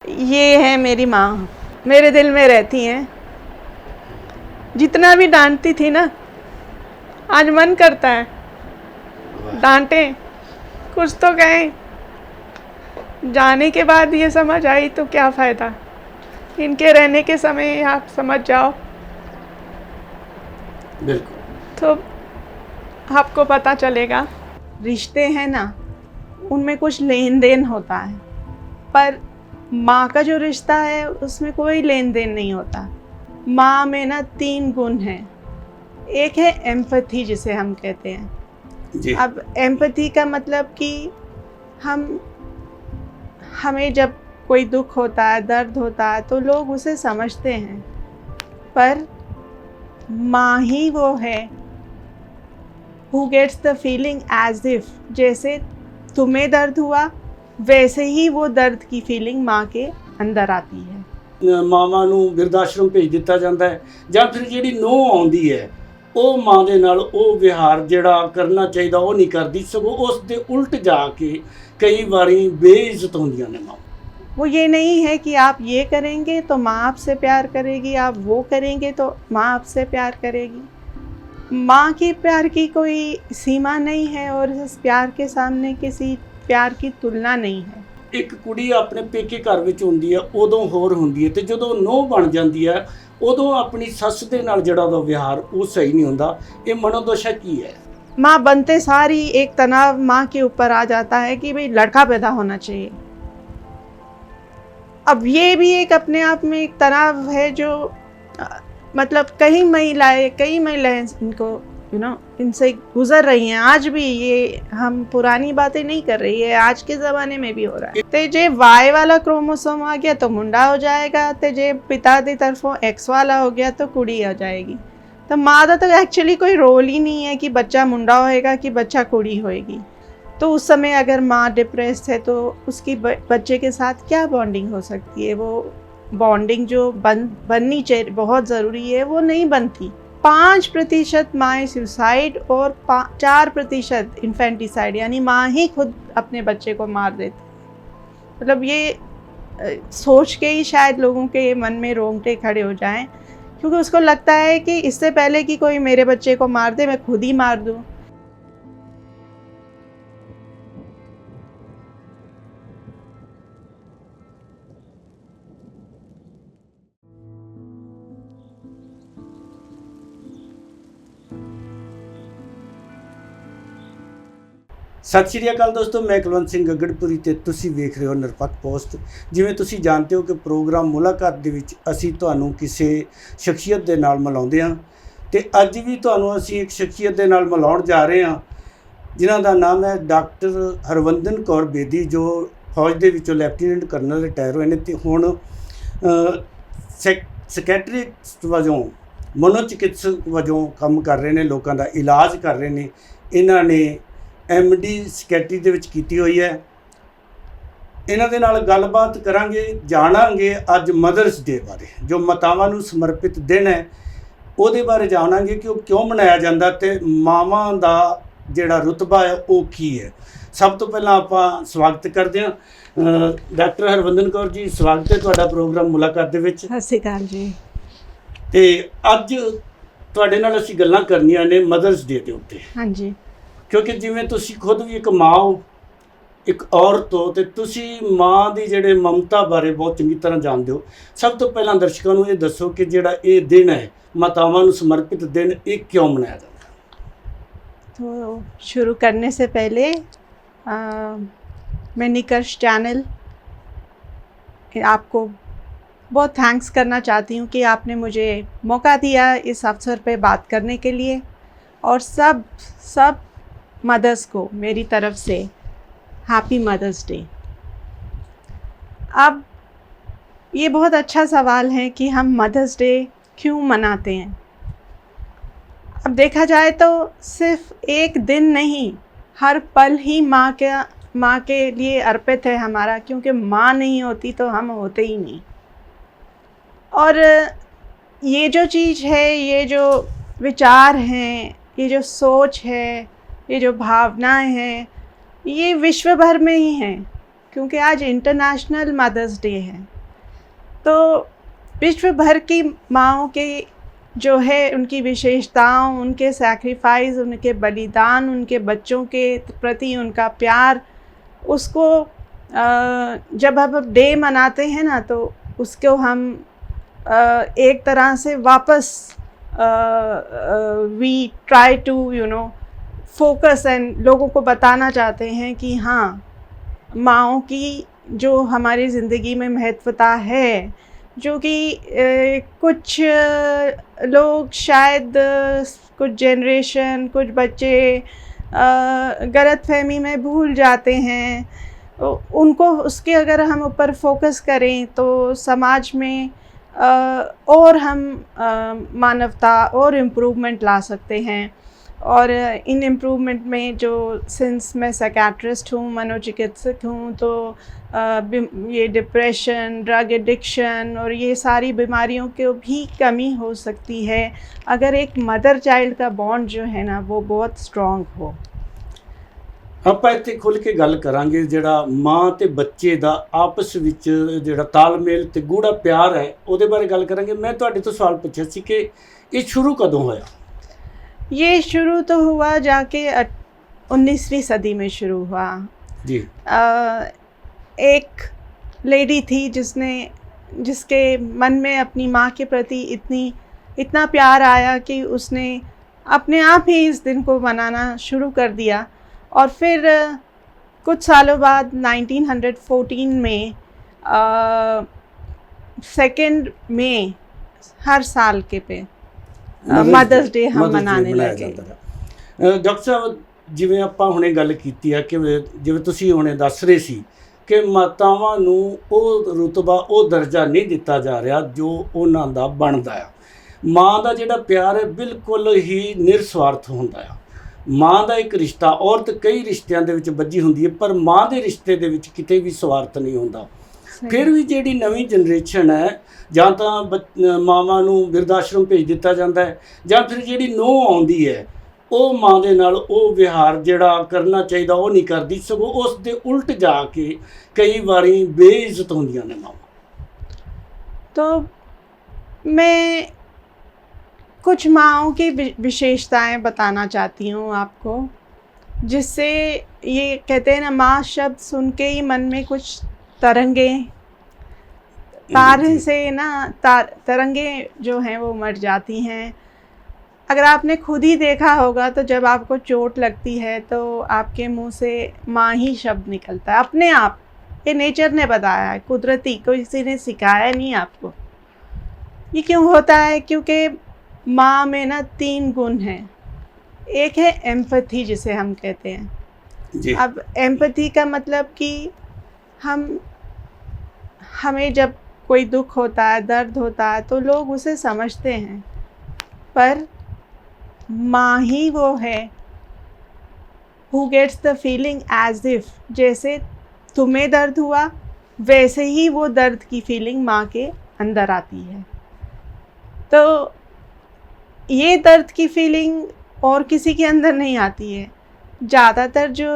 ये है मेरी माँ, मेरे दिल में रहती हैं। जितना भी डांटती थी ना, आज मन करता है डांटे, कुछ तो कहें। जाने के बाद ये समझ आई तो क्या फ़ायदा, इनके रहने के समय आप समझ जाओ बिल्कुल। तो आपको पता चलेगा। रिश्ते हैं ना, उनमें कुछ लेन देन होता है, पर माँ का जो रिश्ता है उसमें कोई लेन देन नहीं होता। माँ में ना 3 गुण हैं। एक है एम्पैथी, जिसे हम कहते हैं जी। अब एम्पैथी का मतलब कि हमें जब कोई दुख होता है, दर्द होता है, तो लोग उसे समझते हैं, पर माँ ही वो है who gets the feeling as if, जैसे तुम्हें दर्द हुआ वैसे ही वो दर्द की फीलिंग माँ के अंदर आती है। ਮਾਵਾਂ ਨੂੰ ਬਿਰਧ ਆਸ਼ਰਮ ਭੇਜ ਦਿੱਤਾ ਜਾਂਦਾ ਹੈ, ਜਾਂ ਫਿਰ ਜਿਹੜੀ ਨੂੰਹ ਆਉਂਦੀ ਹੈ ਉਹ ਮਾਂ ਦੇ ਨਾਲ ਉਹ ਵਿਹਾਰ ਜਿਹੜਾ ਕਰਨਾ ਚਾਹੀਦਾ ਉਹ ਨਹੀਂ ਕਰਦੀ, ਸਗੋਂ ਉਸ ਦੇ ਉਲਟ ਜਾ ਕੇ ਕਈ ਵਾਰੀ ਬੇਇੱਜ਼ਤ ਹੁੰਦੀਆਂ ਨੇ ਮਾਂ। वो ये नहीं है कि आप ये करेंगे तो माँ आपसे प्यार करेगी, आप वो करेंगे तो माँ आपसे प्यार करेगी। माँ की प्यार की कोई सीमा नहीं है और इस प्यार के सामने किसी प्यार की तुलना नहीं है। ਇੱਕ ਕੁੜੀ ਆਪਣੇ ਪੇਕੇ ਘਰ ਵਿੱਚ ਹੁੰਦੀ ਹੈ ਉਦੋਂ ਹੋਰ ਹੁੰਦੀ ਹੈ, ਤੇ ਜਦੋਂ ਨੂੰਹ ਬਣ ਜਾਂਦੀ ਹੈ ਉਦੋਂ ਆਪਣੀ ਸੱਸ ਦੇ ਨਾਲ ਜਿਹੜਾ ਉਹਦਾ ਵਿਹਾਰ ਉਹ ਸਹੀ ਨਹੀਂ ਹੁੰਦਾ। ਇਹ ਮਨੋਦਸ਼ਾ ਕੀ ਹੈ? माँ बनते सारी एक तनाव माँ के ऊपर आ जाता है कि भाई लड़का पैदा होना चाहिए। अब ये भी एक अपने आप में एक तनाव है जो मतलब कई महिलाएं इनको इनसे गुजर रही हैं। आज भी ये हम पुरानी बातें नहीं कर रही है, आज के ज़माने में भी हो रहा है। ते जे वाई वाला क्रोमोसोम आ गया तो मुंडा हो जाएगा, ते जे पिता की तरफों एक्स वाला हो गया तो कुड़ी हो जाएगी। तो माँ का तो एक्चुअली कोई रोल ही नहीं है कि बच्चा मुंडा होएगा कि बच्चा कुड़ी होएगी। तो उस समय अगर माँ डिप्रेस्ड है तो उसकी बच्चे के साथ क्या बॉन्डिंग हो सकती है? वो बॉन्डिंग जो बननी चाहिए, बहुत ज़रूरी है, वो नहीं बनती। 5% माएँ सुसाइड और 4% इन्फेंटिसाइड, यानी माँ ही खुद अपने बच्चे को मार देती। मतलब ये सोच के ही शायद लोगों के मन में रोंगटे खड़े हो जाएं, क्योंकि उसको लगता है कि इससे पहले कि कोई मेरे बच्चे को मार दे मैं खुद ही मार दूं। ਸਤਿ ਸ਼੍ਰੀ ਅਕਾਲ ਦੋਸਤੋ, ਮੈਂ ਕੁਲਵੰਤ ਸਿੰਘ ਗਗੜਪੁਰੀ ਤੇ ਤੁਸੀਂ ਵੇਖ ਰਹੇ ਹੋ ਨਿਰਪੱਖ ਪੋਸਟ। ਜਿਵੇਂ ਤੁਸੀਂ ਜਾਣਦੇ ਹੋ ਕਿ ਪ੍ਰੋਗਰਾਮ ਮੁਲਾਕਾਤ ਦੇ ਵਿੱਚ ਅਸੀਂ ਤੁਹਾਨੂੰ ਕਿਸੇ ਸ਼ਖਸੀਅਤ ਦੇ ਨਾਲ ਮਿਲਾਉਂਦੇ ਹਾਂ, ਤੇ ਅੱਜ ਵੀ ਤੁਹਾਨੂੰ ਅਸੀਂ ਇੱਕ ਸ਼ਖਸੀਅਤ ਦੇ ਨਾਲ ਮਿਲਾਉਣ ਜਾ ਰਹੇ ਹਾਂ ਜਿਨ੍ਹਾਂ ਦਾ ਨਾਮ ਹੈ ਡਾਕਟਰ ਹਰਵੰਦਨ ਕੌਰ ਬੇਦੀ, ਜੋ ਫੌਜ ਦੇ ਵਿੱਚੋਂ ਲੈਫਟੀਨੈਂਟ ਕਰਨਲ ਰਿਟਾਇਰ ਹੋਏ ਨੇ ਤੇ ਹੁਣ ਸੈਕਟਰੀਸਟ ਵਜੋਂ ਮਨੋਚਿਕਿਤਸਕ ਵਜੋਂ ਕੰਮ ਕਰ ਰਹੇ ਨੇ, ਲੋਕਾਂ ਦਾ ਇਲਾਜ ਕਰ ਰਹੇ ਨੇ। ਇਹਨਾਂ ਨੇ MD ਸਕੈਟਰੀ ਦੇ ਵਿੱਚ ਕੀਤੀ ਹੋਈ ਹੈ। ਇਹਨਾਂ ਦੇ ਨਾਲ ਗੱਲਬਾਤ ਕਰਾਂਗੇ, ਜਾਣਾਂਗੇ ਅੱਜ ਮਦਰਸ ਡੇ ਬਾਰੇ, ਜੋ ਮਾਤਾਵਾਂ ਨੂੰ ਸਮਰਪਿਤ ਦਿਨ ਹੈ ਉਹਦੇ ਬਾਰੇ ਜਾਣਾਂਗੇ ਕਿ ਉਹ ਕਿਉਂ ਮਨਾਇਆ ਜਾਂਦਾ ਤੇ ਮਾਵਾਂ ਦਾ ਜਿਹੜਾ ਰੁਤਬਾ ਹੈ ਉਹ ਕੀ ਹੈ। ਸਭ ਤੋਂ ਪਹਿਲਾਂ ਆਪਾਂ ਸਵਾਗਤ ਕਰਦੇ ਹਾਂ ਡਾਕਟਰ ਹਰਵੰਦਨ ਕੌਰ ਜੀ, ਸਵਾਗਤ ਹੈ ਤੁਹਾਡਾ ਪ੍ਰੋਗਰਾਮ ਮੁਲਾਕਾਤ ਦੇ ਵਿੱਚ। ਸਤਿ ਸ਼੍ਰੀ ਅਕਾਲ ਜੀ। ਤੇ ਅੱਜ ਤੁਹਾਡੇ ਨਾਲ ਅਸੀਂ ਗੱਲਾਂ ਕਰਨੀਆਂ ਨੇ ਮਦਰਸ ਡੇ ਦੇ ਉੱਤੇ। ਹਾਂਜੀ। ਕਿਉਂਕਿ ਜਿਵੇਂ ਤੁਸੀਂ ਖੁਦ ਵੀ ਇੱਕ ਮਾਂ ਹੋ, ਇੱਕ ਔਰਤ ਹੋ, ਤੇ ਤੁਸੀਂ ਮਾਂ ਦੀ ਜਿਹੜੇ ਮਮਤਾ ਬਾਰੇ ਬਹੁਤ ਚੰਗੀ ਤਰ੍ਹਾਂ ਜਾਣਦੇ ਹੋ। ਸਭ ਤੋਂ ਪਹਿਲਾਂ ਦਰਸ਼ਕਾਂ ਨੂੰ ਇਹ ਦੱਸੋ ਕਿ ਜਿਹੜਾ ਇਹ ਦਿਨ ਹੈ ਮਾਤਾਵਾਂ ਨੂੰ ਸਮਰਪਿਤ ਦਿਨ, ਇਹ ਕਿਉਂ ਮਨਾਇਆ ਜਾਂਦਾ? तो शुरू करने से पहले मैं निकर्ष चैनल आपको बहुत थैंक्स करना चाहती हूँ कि आपने मुझे मौका दिया इस अवसर पे बात करने के लिए, और सब मदर्स को मेरी तरफ से हैप्पी मदर्स डे। अब ये बहुत अच्छा सवाल है कि हम मदर्स डे क्यों मनाते हैं। अब देखा जाए तो सिर्फ एक दिन नहीं, हर पल ही माँ के लिए अर्पित है हमारा, क्योंकि माँ नहीं होती तो हम होते ही नहीं। और ये जो चीज़ है, ये जो विचार हैं, ये जो सोच है, ये जो भावनाएं हैं, ये विश्व भर में ही हैं। क्योंकि आज इंटरनेशनल मदर्स डे है। तो विश्व भर की माँओं के जो है उनकी विशेषताओं, उनके सैक्रिफाइस, उनके बलिदान, उनके बच्चों के प्रति उनका प्यार, उसको जब हम डे मनाते हैं ना तो उसको हम एक तरह से वापस we try to focus and लोगों को बताना चाहते हैं कि हाँ, माँओं की जो हमारी ज़िंदगी में महत्वता है, जो कि कुछ लोग शायद कुछ जनरेशन, कुछ बच्चे गलतफहमी में भूल जाते हैं। उनको उसके अगर हम ऊपर फोकस करें तो समाज में और हम मानवता और इम्प्रूवमेंट ला सकते हैं। और इन इम्प्रूवमेंट में जो सिंस मैं साइकियाट्रिस्ट हूँ, मनोचिकित्सक हूँ, तो ये डिप्रेशन, ड्रग एडिक्शन और ये सारी बीमारियों की भी कमी हो सकती है अगर एक मदर चाइल्ड का बॉन्ड जो है ना वो बहुत स्ट्रॉन्ग हो। ਆਪਾਂ ਇੱਥੇ ਖੁੱਲ੍ਹ ਕੇ ਗੱਲ ਕਰਾਂਗੇ ਜਿਹੜਾ ਮਾਂ ਤੇ ਬੱਚੇ ਦਾ ਆਪਸ ਵਿੱਚ ਜਿਹੜਾ ਤਾਲਮੇਲ ਤੇ ਗੂੜਾ ਪਿਆਰ ਹੈ ਉਹਦੇ ਬਾਰੇ ਗੱਲ ਕਰਾਂਗੇ। ਮੈਂ ਤੁਹਾਡੇ ਤੋਂ ਸਵਾਲ ਪੁੱਛਿਆ ਸੀ ਕਿ ਇਹ ਸ਼ੁਰੂ ਕਦੋਂ ਹੋਇਆ? ये शुरू तो हुआ जाके 19वीं सदी में शुरू हुआ जी। एक लेडी थी जिसके मन में अपनी माँ के प्रति इतना प्यार आया कि उसने अपने आप ही इस दिन को मनाना शुरू कर दिया। और फिर कुछ सालों बाद 1914 में 2 मई हर साल के पे ਮਦਰਸ ਡੇ ਹਮ ਮਨਾਣੇ ਲੱਗੇ। ਡਾਕਟਰ ਸਾਹਿਬ, ਜਿਵੇਂ ਆਪਾਂ ਹੁਣੇ ਗੱਲ ਕੀਤੀ ਆ ਕਿ ਜਿਵੇਂ ਤੁਸੀਂ ਹੁਣੇ ਦੱਸ ਰਹੇ ਸੀ ਕਿ ਮਾਤਾਵਾਂ ਨੂੰ ਉਹ ਰੁਤਬਾ, ਉਹ ਦਰਜਾ ਨਹੀਂ ਦਿੱਤਾ ਜਾ ਰਿਹਾ ਜੋ ਉਹਨਾਂ ਦਾ ਬਣਦਾ ਆ। ਮਾਂ ਦਾ ਜਿਹੜਾ ਪਿਆਰ ਹੈ ਬਿਲਕੁਲ ਹੀ ਨਿਰਸਵਾਰਥ ਹੁੰਦਾ ਆ। ਮਾਂ ਦਾ ਇੱਕ ਰਿਸ਼ਤਾ, ਔਰਤ ਕਈ ਰਿਸ਼ਤਿਆਂ ਦੇ ਵਿੱਚ ਬੱਝੀ ਹੁੰਦੀ ਹੈ ਪਰ ਮਾਂ ਦੇ ਰਿਸ਼ਤੇ ਦੇ ਵਿੱਚ ਕਿਤੇ ਵੀ ਸਵਾਰਥ ਨਹੀਂ ਹੁੰਦਾ। ਫਿਰ ਵੀ ਜਿਹੜੀ ਨਵੀਂ ਜਨਰੇਸ਼ਨ ਹੈ, ਜਾਂ ਤਾਂ ਮਾਵਾਂ ਨੂੰ ਬਿਰਧ ਆਸ਼ਰਮ ਭੇਜ ਦਿੱਤਾ ਜਾਂਦਾ ਹੈ, ਜਾਂ ਫਿਰ ਜਿਹੜੀ ਨੂੰਹ ਆਉਂਦੀ ਹੈ ਉਹ ਮਾਂ ਦੇ ਨਾਲ ਉਹ ਵਿਹਾਰ ਜਿਹੜਾ ਕਰਨਾ ਚਾਹੀਦਾ ਉਹ ਨਹੀਂ ਕਰਦੀ, ਸਗੋਂ ਉਸ ਦੇ ਉਲਟ ਜਾ ਕੇ ਕਈ ਵਾਰੀ ਬੇਇੱਜ਼ਤ ਹੁੰਦੀਆਂ ਨੇ ਮਾਵਾਂ। तो मैं कुछ माँओं की विशेषताएं बताना चाहती हूँ आपको, जिससे ये कहते हैं ना, माँ शब्द सुन के ही मन में कुछ तरंगे, तारे से ना तरंगे जो हैं वो मर जाती हैं। अगर आपने खुद ही देखा होगा तो जब आपको चोट लगती है तो आपके मुंह से माँ ही शब्द निकलता है अपने आप। ये नेचर ने बताया है, कुदरती, किसी ने सिखाया नहीं आपको। ये क्यों होता है? क्योंकि माँ में ना 3 गुण हैं। एक है एम्पैथी, जिसे हम कहते हैं जी। अब एम्पैथी का मतलब कि हमें जब कोई दुख होता है, दर्द होता है तो लोग उसे समझते हैं, पर माँ ही वो है who gets the feeling as if, जैसे तुम्हें दर्द हुआ वैसे ही वो दर्द की फीलिंग माँ के अंदर आती है। तो ये दर्द की फीलिंग और किसी के अंदर नहीं आती है। ज़्यादातर जो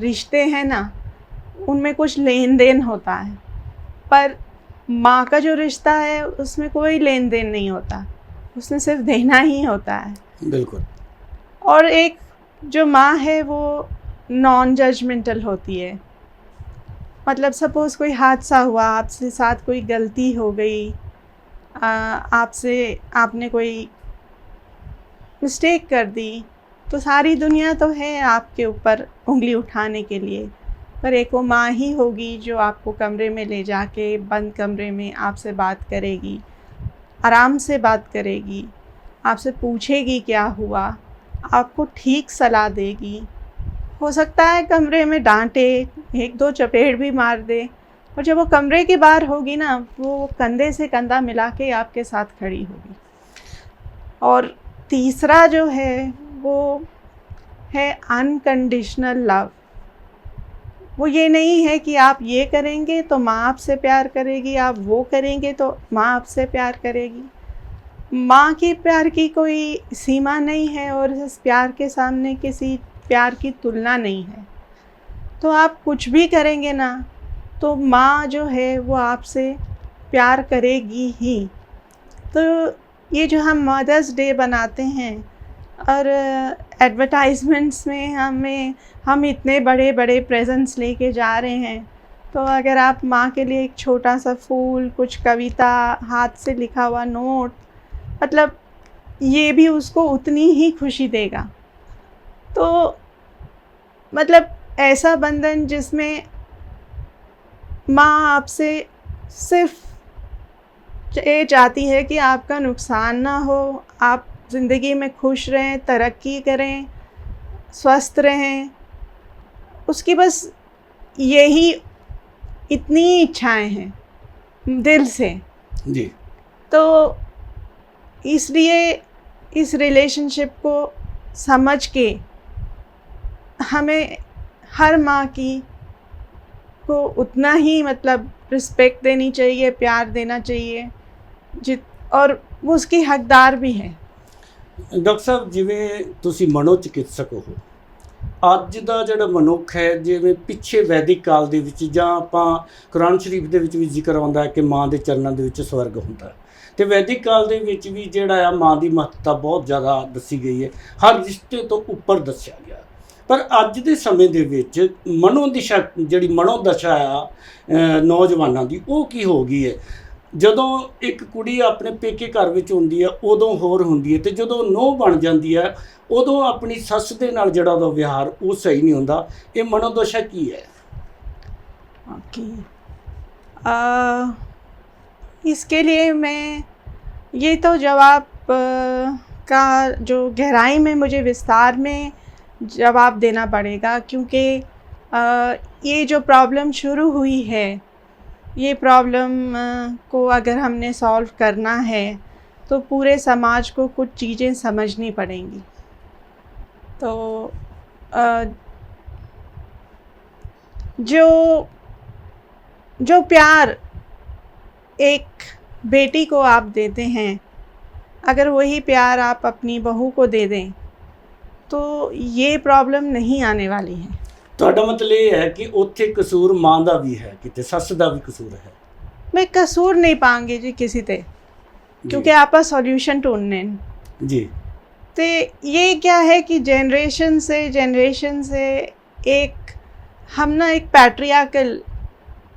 रिश्ते हैं ना उनमें कुछ लेन देन होता है, पर माँ का जो रिश्ता है उसमें कोई लेन देन नहीं होता, उसने सिर्फ देना ही होता है। बिल्कुल। और एक जो माँ है वो नॉन जजमेंटल होती है। मतलब सपोज़ कोई हादसा हुआ, आपसे साथ कोई गलती हो गई, आपने कोई मिस्टेक कर दी, तो सारी दुनिया तो है आपके ऊपर उंगली उठाने के लिए, पर एक वो माँ ही होगी जो आपको कमरे में ले जाके बंद कमरे में आपसे बात करेगी, आराम से बात करेगी, आपसे पूछेगी क्या हुआ, आपको ठीक सलाह देगी। हो सकता है कमरे में डांटे, 1-2 चपेट भी मार दे, और जब वो कमरे के बाहर होगी ना, वो कंधे से कंधा मिला के आपके साथ खड़ी होगी। और तीसरा जो है वो है अनकंडीशनल लव। वो ये नहीं है कि आप ये करेंगे तो माँ आपसे प्यार करेगी, आप वो करेंगे तो माँ आपसे प्यार करेगी। माँ के प्यार की कोई सीमा नहीं है और इस प्यार के सामने किसी प्यार की तुलना नहीं है। तो आप कुछ भी करेंगे ना, तो माँ जो है वो आपसे प्यार करेगी ही। तो ये जो हम मदर्स डे बनाते हैं और एडवर्टाइजमेंट्स में हम इतने बड़े बड़े प्रेजेंट्स लेके जा रहे हैं, तो अगर आप माँ के लिए एक छोटा सा फूल, कुछ कविता, हाथ से लिखा हुआ नोट, मतलब ये भी उसको उतनी ही खुशी देगा। तो मतलब ऐसा बंधन जिसमें माँ आपसे सिर्फ ये चाहती है कि आपका नुकसान ना हो, आप ज़िंदगी में खुश रहें, तरक्की करें, स्वस्थ रहें, उसकी बस यही इतनी इच्छाएं हैं दिल से। जी। तो इसलिए इस रिलेशनशिप को समझ के हमें हर माँ को उतना ही मतलब रिस्पेक्ट देनी चाहिए, प्यार देना चाहिए, और वो उसकी हकदार भी है। ਡਾਕਟਰ ਸਾਹਿਬ, ਜਿਵੇਂ ਤੁਸੀਂ ਮਨੋਚਿਕਿਤਸਕ ਹੋ, ਅੱਜ ਦਾ ਜਿਹੜਾ ਮਨੁੱਖ ਹੈ, ਜਿਵੇਂ ਪਿੱਛੇ ਵੈਦਿਕ ਕਾਲ ਦੇ ਵਿੱਚ ਜਾਂ ਆਪਾਂ ਕੁਰਾਨ ਸ਼ਰੀਫ ਦੇ ਵਿੱਚ ਵੀ ਜ਼ਿਕਰ ਆਉਂਦਾ ਹੈ ਕਿ ਮਾਂ ਦੇ ਚਰਨਾਂ ਦੇ ਵਿੱਚ ਸਵਰਗ ਹੁੰਦਾ ਹੈ, ਅਤੇ ਵੈਦਿਕ ਕਾਲ ਦੇ ਵਿੱਚ ਵੀ ਜਿਹੜਾ ਆ ਮਾਂ ਦੀ ਮਹੱਤਤਾ ਬਹੁਤ ਜ਼ਿਆਦਾ ਦੱਸੀ ਗਈ ਹੈ, ਹਰ ਰਿਸ਼ਤੇ ਤੋਂ ਉੱਪਰ ਦੱਸਿਆ ਗਿਆ। ਪਰ ਅੱਜ ਦੇ ਸਮੇਂ ਦੇ ਵਿੱਚ ਜਿਹੜੀ ਮਨੋਦਸ਼ਾ ਆ ਨੌਜਵਾਨਾਂ ਦੀ, ਉਹ ਕੀ ਹੋ ਗਈ ਹੈ? ਜਦੋਂ ਇੱਕ ਕੁੜੀ ਆਪਣੇ ਪੇਕੇ ਘਰ ਵਿੱਚ ਹੁੰਦੀ ਹੈ ਉਦੋਂ ਹੋਰ ਹੁੰਦੀ ਹੈ, ਅਤੇ ਜਦੋਂ ਨੂੰਹ ਬਣ ਜਾਂਦੀ ਹੈ ਉਦੋਂ ਆਪਣੀ ਸੱਸ ਦੇ ਨਾਲ ਜਿਹੜਾ ਉਹਦਾ ਵਿਹਾਰ ਉਹ ਸਹੀ ਨਹੀਂ ਹੁੰਦਾ। ਇਹ ਮਨੋਦਸ਼ਾ ਕੀ ਹੈ? ओके, इसके लिए मैं ये तो जवाब का जो गहराई में मुझे विस्तार में जवाब देना पड़ेगा, क्योंकि ये जो प्रॉब्लम शुरू हुई है, ये प्रॉब्लम को अगर हमने सॉल्व करना है तो पूरे समाज को कुछ चीज़ें समझनी पड़ेंगी। तो जो प्यार एक बेटी को आप देते हैं, अगर वही प्यार आप अपनी बहू को दे दें तो ये प्रॉब्लम नहीं आने वाली है। ਤੁਹਾਡਾ ਮਤਲਬ ਇਹ ਹੈ ਕਿ ਉੱਥੇ ਕਸੂਰ ਮਾਂ ਦਾ ਵੀ ਹੈ, ਕਿਤੇ ਸੱਸ ਦਾ ਵੀ ਕਸੂਰ ਹੈ? मैं कसूर नहीं पाऊंगी जी किसी ते, क्योंकि आप सॉल्यूशन ढूंढने जी। तो ये क्या है कि जनरेशन से एक हम ना एक पैट्रियार्कल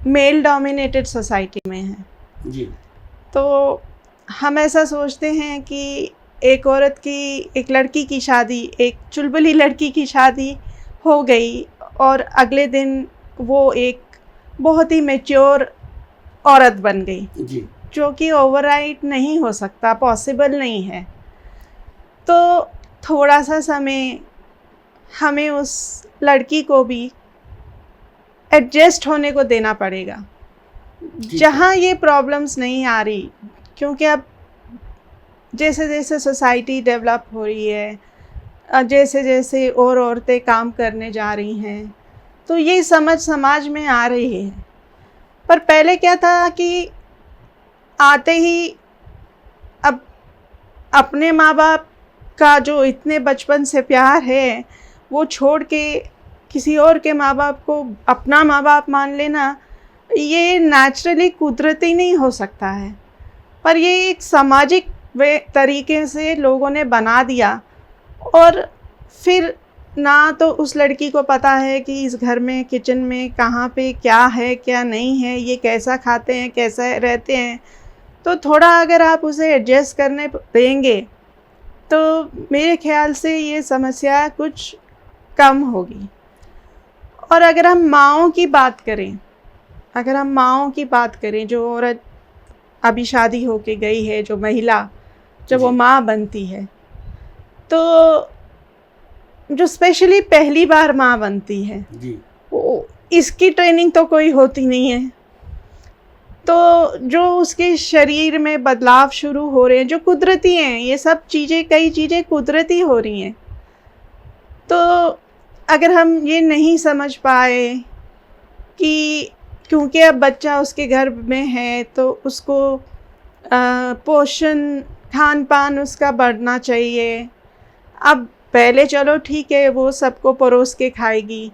मेल डोमिनेटेड सोसाइटी में हैं जी। तो हम ऐसा सोचते हैं कि एक औरत की, एक लड़की की शादी, एक चुलबुली लड़की की शादी हो गई और अगले दिन वो एक बहुत ही मैच्योर औरत बन गई जी, जो कि ओवरराइट नहीं हो सकता, पॉसिबल नहीं है। तो थोड़ा सा समय हमें उस लड़की को भी एडजस्ट होने को देना पड़ेगा जहाँ ये प्रॉब्लम्स नहीं आ रही, क्योंकि अब जैसे जैसे सोसाइटी डेवलप हो रही है, जैसे जैसे और औरतें काम करने जा रही हैं, तो ये समझ समाज में आ रही है। पर पहले क्या था कि आते ही अब अपने माँ बाप का जो इतने बचपन से प्यार है वो छोड़ के किसी और के माँ बाप को अपना माँ बाप मान लेना, ये नेचुरली कुदरती नहीं हो सकता है। पर ये एक सामाजिक तरीके से लोगों ने बना दिया, और फिर ना तो उस लड़की को पता है कि इस घर में किचन में कहाँ पे क्या है क्या नहीं है, ये कैसा खाते हैं कैसा रहते हैं। तो थोड़ा अगर आप उसे एडजस्ट करने देंगे तो मेरे ख्याल से ये समस्या कुछ कम होगी। और अगर हम माँओं की बात करें, जो औरत अभी शादी होके गई है, जो महिला जब वो माँ बनती है, तो जो स्पेशली पहली बार माँ बनती है जी, वो इसकी ट्रेनिंग तो कोई होती नहीं है। तो जो उसके शरीर में बदलाव शुरू हो रहे हैं जो कुदरती हैं, ये सब चीज़ें, कई चीज़ें कुदरती हो रही हैं। तो अगर हम ये नहीं समझ पाए कि क्योंकि अब बच्चा उसके घर में है तो उसको पोषण, खान पान उसका बढ़ना चाहिए। अब पहले चलो ठीक है वो सबको परोस के खाएगी,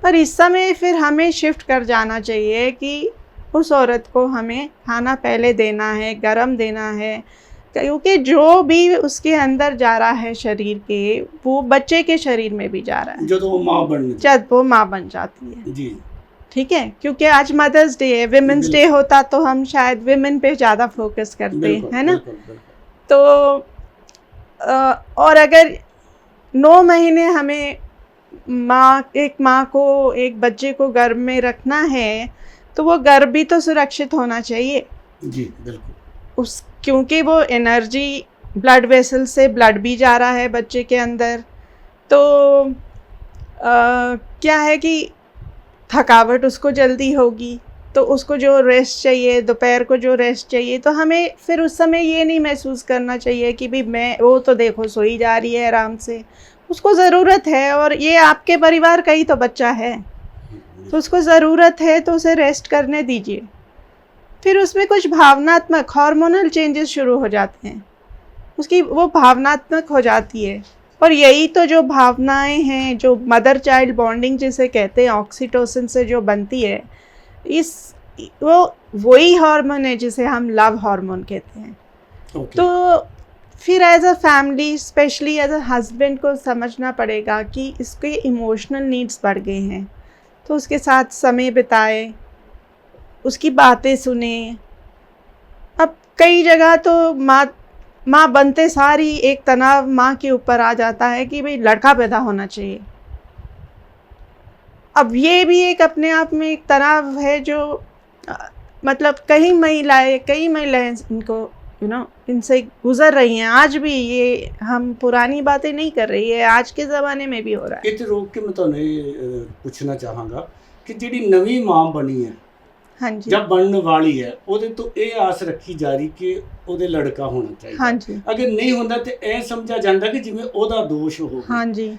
पर इस समय फिर हमें शिफ्ट कर जाना चाहिए कि उस औरत को हमें खाना पहले देना है, गरम देना है, क्योंकि जो भी उसके अंदर जा रहा है शरीर के, वो बच्चे के शरीर में भी जा रहा है जब वो माँ बन जब वो माँ बन जाती है। जी ठीक है, क्योंकि आज मदर्स डे है, विमेंस डे होता तो हम शायद विमेन पे ज़्यादा फोकस करते, है ना। तो और अगर 9 महीने हमें एक माँ को, एक बच्चे को गर्भ में रखना है, तो वो गर्भ भी तो सुरक्षित होना चाहिए। जी बिल्कुल। क्योंकि वो एनर्जी ब्लड वेसल से ब्लड भी जा रहा है बच्चे के अंदर। तो क्या है कि थकावट उसको जल्दी होगी, तो उसको जो रेस्ट चाहिए, दोपहर को जो रेस्ट चाहिए, तो हमें फिर उस समय ये नहीं महसूस करना चाहिए कि भाई वो तो देखो सोई जा रही है आराम से। उसको ज़रूरत है, और ये आपके परिवार का ही तो बच्चा है, तो उसको ज़रूरत है, तो उसे रेस्ट करने दीजिए। फिर उसमें कुछ भावनात्मक हार्मोनल चेंजेस शुरू हो जाते हैं, उसकी वो भावनात्मक हो जाती है। और यही तो जो भावनाएं हैं, जो मदर चाइल्ड बॉन्डिंग जिसे कहते हैं, ऑक्सीटोसिन से जो बनती है, वही हार्मोन है जिसे हम लव हार्मोन कहते हैं। तो फिर as a family, specially as a husband को समझना पड़ेगा कि इसके इमोशनल नीड्स बढ़ गए हैं, तो उसके साथ समय बिताए, उसकी बातें सुने। अब कई जगह तो माँ बनते सारी एक तनाव माँ के ऊपर आ जाता है कि भाई लड़का पैदा होना चाहिए। अब ये भी एक अपने आप में एक तनाव है जो मतलब कई महिलाएं इनको इनसे गुजर रही हैं। आज भी ये हम पुरानी बातें नहीं कर रही है, आज के ज़माने में भी हो रहा है। इतने रोक के मैं तो पूछना चाहांगा कि जी नवी माँ बनी है, हाँ जी, जब बनने वाली है, ਉਹਦੇ तो ये आस रखी जा रही कि ਉਹਦੇ लड़का होना चाहिए। हाँ जी, अगर नहीं होता तो ਇਹ समझा जाता कि जिवें ਉਹਦਾ दोष हो। हाँ जी।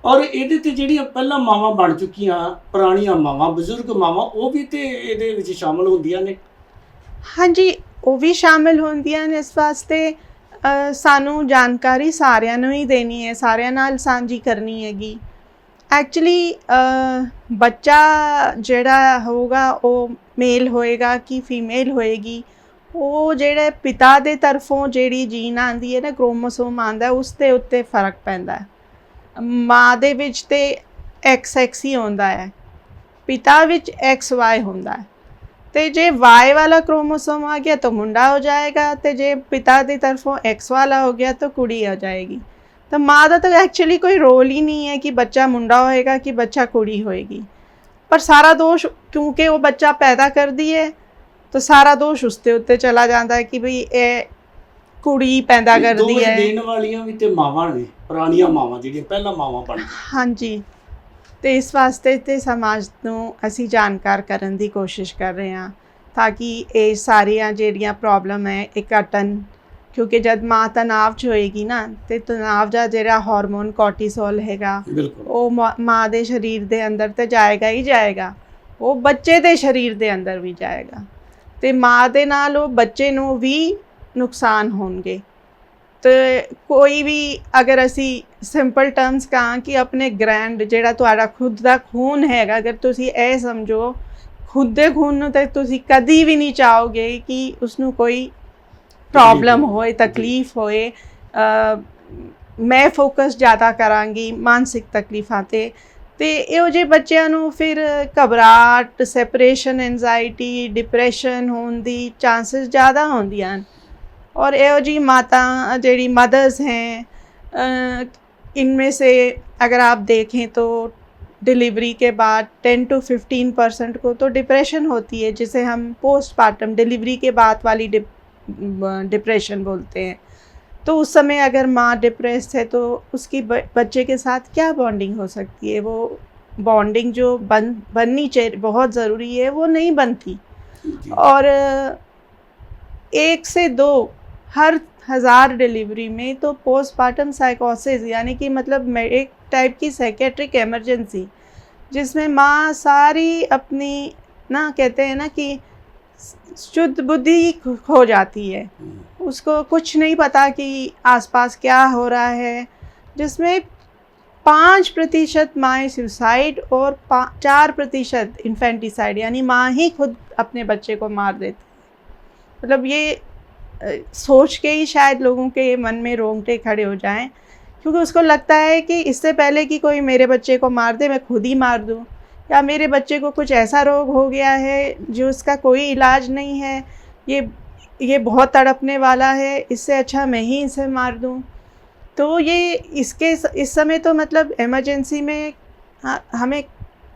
और ਇਹਦੇ ਤੇ ਜਿਹੜੀਆਂ ਪਹਿਲਾਂ ਮਾਵਾਂ ਬਣ ਚੁੱਕੀਆਂ, ਪੁਰਾਣੀਆਂ ਮਾਵਾਂ, ਬਜ਼ੁਰਗ ਮਾਵਾਂ, ਉਹ ਵੀ ਤੇ ਇਹਦੇ ਵਿੱਚ ਸ਼ਾਮਲ ਹੁੰਦੀਆਂ ਨੇ। हाँ जी, वो भी शामिल होंदियां ने। इस वास्ते सानू जानकारी सारियां नूं ही देनी है, सारियां नाल सांझी करनी हैगी। एक्चुअली बच्चा जेड़ा होगा वो मेल होएगा कि फीमेल होएगी, वो जेड़े पिता दे तरफों जेड़ी जीन आंदी है ना, क्रोमोसोम आंदा है, उस दे उत्ते फर्क पैंदा है। माँ दे विच ते XX ही होंदा है, पिता विच XY होंदा है। तो जे Y वाला क्रोमोसोम आ गया तो मुंडा हो जाएगा, तो जे पिता की तरफों X वाला हो गया तो कुड़ी हो जाएगी। तो माँ का तो एक्चुअली कोई रोल ही नहीं है कि बच्चा मुंडा होएगा कि बच्चा कुड़ी होएगी। पर सारा दोष क्योंकि वो बच्चा पैदा कर दी है, तो सारा दोष उसके उत्ते चला जाता है कि भाई ये कुड़ी पैदा कर दी है। देने वालियां भी ते मावां ने, पुरानियां मावां जिहड़ियां पहला मावां बन। हाँ जी, तो इस वास्ते तो समाज ਨੂੰ ਅਸੀਂ ਜਾਣਕਾਰ ਕਰਨ ਦੀ कोशिश कर रहे हैं ताकि ये सारियां ਜਿਹੜੀਆਂ प्रॉब्लम है ਇਹ ਘਟਣ। क्योंकि जब माँ तनाव च होएगी ना, तो तनाव का ਜਿਹੜਾ हार्मोन कोर्टिसोल हैगा, वो माँ के शरीर के अंदर तो जाएगा ही जाएगा, वो बच्चे के शरीर के अंदर भी जाएगा, तो माँ के नाल वो बच्चे नूं भी नुकसान होणगे। तो कोई भी अगर असी सिंपल टर्म्स कहाँ कि अपने ग्रैंड जेड़ा तुहाडा खुद का खून हैगा, अगर तुसी ए समझो खुद के खून नूं ते तुसी कदी भी नहीं चाहोगे कि उसनूं कोई प्रॉब्लम होए, तकलीफ होए। मैं फोकस ज़्यादा करांगी मानसिक तकलीफां ते इहो जे बच्चों नूं फिर घबराहट, सैपरेशन एनजाइटी, डिप्रैशन होने दी चांसेस ज़्यादा होंदियां। और यो जी माता जेड़ी मदर्स हैं, इनमें से अगर आप देखें तो डिलीवरी के बाद 10 to 15% को तो डिप्रेशन होती है, जिसे हम पोस्टपार्टम डिलीवरी के बाद वाली डिप्रेशन बोलते हैं। तो उस समय अगर माँ डिप्रेस्ड है तो उसकी बच्चे के साथ क्या बॉन्डिंग हो सकती है? वो बॉन्डिंग जो बननी चाहिए, बहुत ज़रूरी है, वो नहीं बनती। और 1 से 2 हर 1000 डिलीवरी में तो पोस्टपार्टम साइकोसिस, यानी कि मतलब एक टाइप की साइकेट्रिक इमरजेंसी, जिसमें माँ सारी अपनी ना कहते हैं ना कि शुद्ध बुद्धि खो जाती है, उसको कुछ नहीं पता कि आसपास क्या हो रहा है, जिसमें 5% माएँ सुसाइड और 4% इन्फेंटिसाइड, यानी माँ ही खुद अपने बच्चे को मार देती। मतलब ये सोच के ही शायद लोगों के मन में रोंगटे खड़े हो जाएं, क्योंकि उसको लगता है कि इससे पहले कि कोई मेरे बच्चे को मार दे मैं खुद ही मार दूं, या मेरे बच्चे को कुछ ऐसा रोग हो गया है जो उसका कोई इलाज नहीं है, ये बहुत तड़पने वाला है, इससे अच्छा मैं ही इसे मार दूं। तो ये इस समय तो मतलब इमरजेंसी में हमें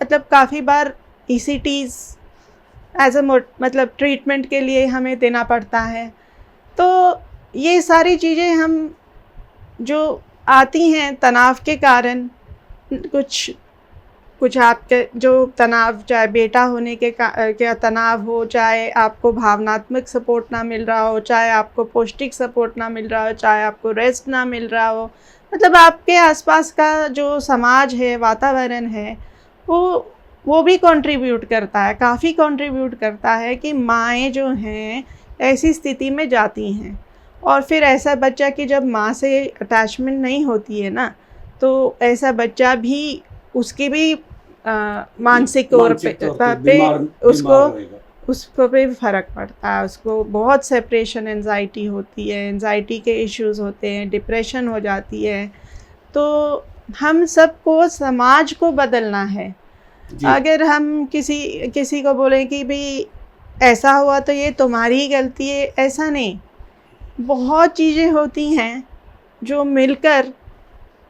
मतलब काफ़ी बार ECTs एज मतलब ट्रीटमेंट के लिए हमें देना पड़ता है। तो ये सारी चीज़ें हम जो आती हैं तनाव के कारण, कुछ आपके जो तनाव, चाहे बेटा होने के तनाव हो, चाहे आपको भावनात्मक सपोर्ट ना मिल रहा हो, चाहे आपको पौष्टिक सपोर्ट ना मिल रहा हो, चाहे आपको रेस्ट ना मिल रहा हो, मतलब आपके आसपास का जो समाज है, वातावरण है, वो भी कंट्रीब्यूट करता है, काफ़ी कंट्रीब्यूट करता है कि माएँ जो हैं ऐसी स्थिति में जाती हैं। और फिर ऐसा बच्चा कि जब माँ से अटैचमेंट नहीं होती है ना, तो ऐसा बच्चा भी, उसकी भी मानसिक तौर पे उसको भी फ़र्क पड़ता है। उसको बहुत सेपरेशन एंजाइटी होती है, एंजाइटी के इश्यूज़ होते हैं, डिप्रेशन हो जाती है। तो हम सबको, समाज को बदलना है। अगर हम किसी को बोलें कि भाई ऐसा हुआ तो ये तुम्हारी ही गलती है, ऐसा नहीं। बहुत चीज़ें होती हैं जो मिलकर